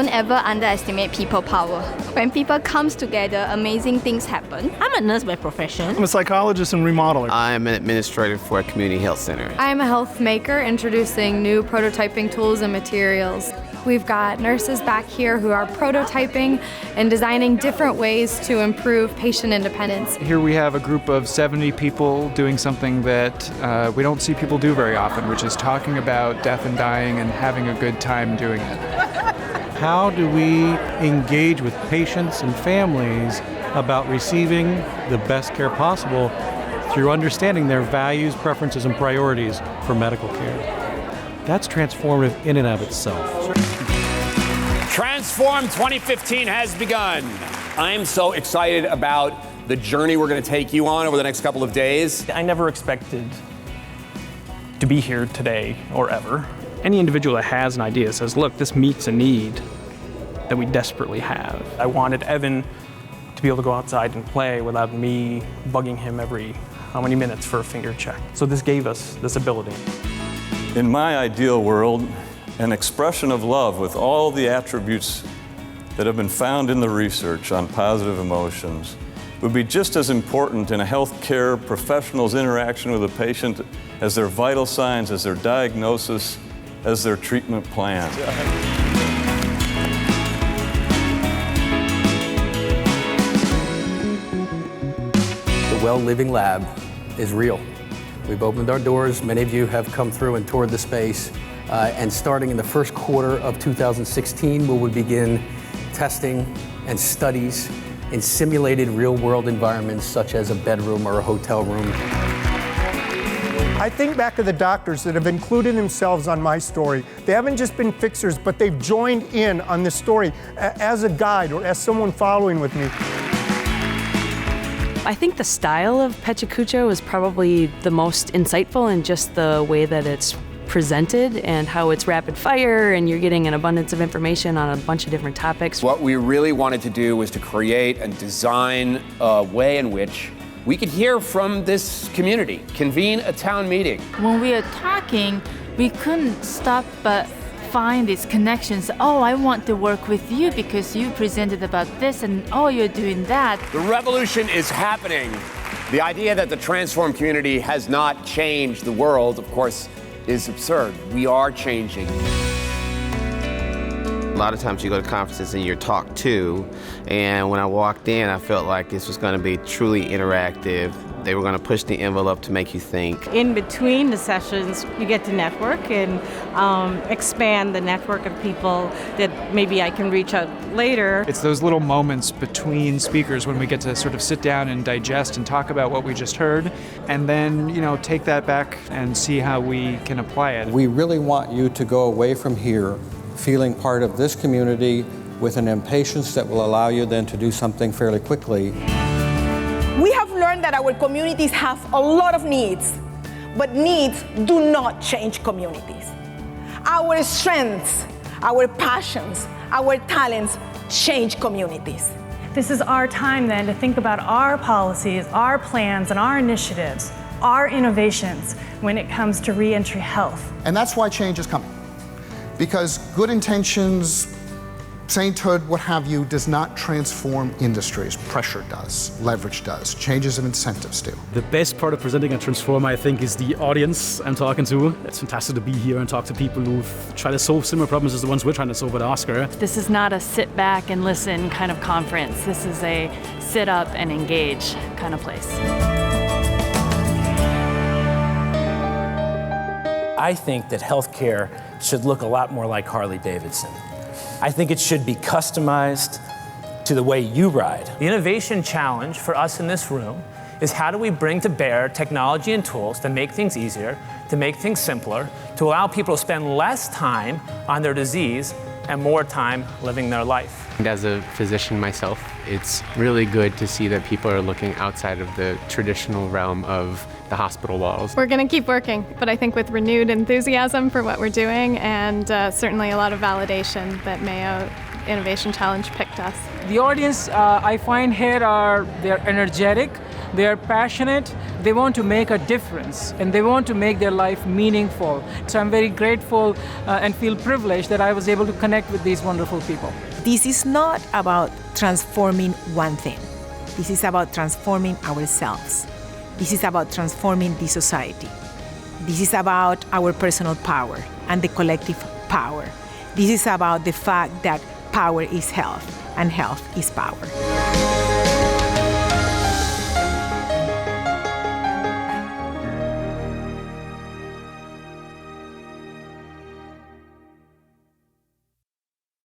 Don't ever underestimate people power. When people come together, amazing things happen. I'm a nurse by profession. I'm a psychologist and remodeler. I'm an administrator for a community health center. I'm a health maker introducing new prototyping tools and materials. We've got nurses back here who are prototyping and designing different ways to improve patient independence. Here we have a group of 70 people doing something that we don't see people do very often, which is talking about death and dying and having a good time doing it. How do we engage with patients and families about receiving the best care possible through understanding their values, preferences, and priorities for medical care? That's transformative in and of itself. Transform 2015 has begun. I'm so excited about the journey we're going to take you on over the next couple of days. I never expected to be here today or ever. Any individual that has an idea says, look, this meets a need that we desperately have. I wanted Evan to be able to go outside and play without me bugging him every how many minutes for a finger check. So this gave us this ability. In my ideal world, an expression of love with all the attributes that have been found in the research on positive emotions would be just as important in a healthcare professional's interaction with a patient as their vital signs, as their diagnosis, as their treatment plan. The Well Living Lab is real. We've opened our doors. Many of you have come through and toured the space. And starting in the first quarter of 2016, we will begin testing and studies in simulated real-world environments such as a bedroom or a hotel room. I think back to the doctors that have included themselves on my story. They haven't just been fixers, but they've joined in on this story as a guide or as someone following with me. I think the style of Pechacucho is probably the most insightful in just the way that it's presented and how it's rapid fire and you're getting an abundance of information on a bunch of different topics. What we really wanted to do was to create and design a way in which we could hear from this community, convene a town meeting. When we were talking, we couldn't stop but find these connections. Oh, I want to work with you because you presented about this and oh, you're doing that. The revolution is happening. The idea that the transformed community has not changed the world, of course, is absurd. We are changing. A lot of times you go to conferences and you're talked to, and when I walked in, I felt like this was going to be truly interactive. They were going to push the envelope to make you think. In between the sessions, you get to network and expand the network of people that maybe I can reach out later. It's those little moments between speakers when we get to sort of sit down and digest and talk about what we just heard, and then, take that back and see how we can apply it. We really want you to go away from here feeling part of this community with an impatience that will allow you then to do something fairly quickly. We have learned that our communities have a lot of needs, but needs do not change communities. Our strengths, our passions, our talents change communities. This is our time then to think about our policies, our plans, and our initiatives, our innovations when it comes to reentry health. And that's why change is coming. Because good intentions, sainthood, what have you, does not transform industries. Pressure does, leverage does, changes of incentives do. The best part of presenting a Transformer, I think, is the audience I'm talking to. It's fantastic to be here and talk to people who've tried to solve similar problems as the ones we're trying to solve at Oscar. This is not a sit back and listen kind of conference. This is a sit up and engage kind of place. I think that healthcare should look a lot more like Harley-Davidson. I think it should be customized to the way you ride. The innovation challenge for us in this room is how do we bring to bear technology and tools to make things easier, to make things simpler, to allow people to spend less time on their disease and more time living their life. As a physician myself, it's really good to see that people are looking outside of the traditional realm of the hospital walls. We're going to keep working, but I think with renewed enthusiasm for what we're doing and certainly a lot of validation that Mayo Innovation Challenge picked us. The audience I find here they're energetic, They are passionate, they want to make a difference, and they want to make their life meaningful. So I'm very grateful and feel privileged that I was able to connect with these wonderful people. This is not about transforming one thing. This is about transforming ourselves. This is about transforming the society. This is about our personal power and the collective power. This is about the fact that power is health and health is power.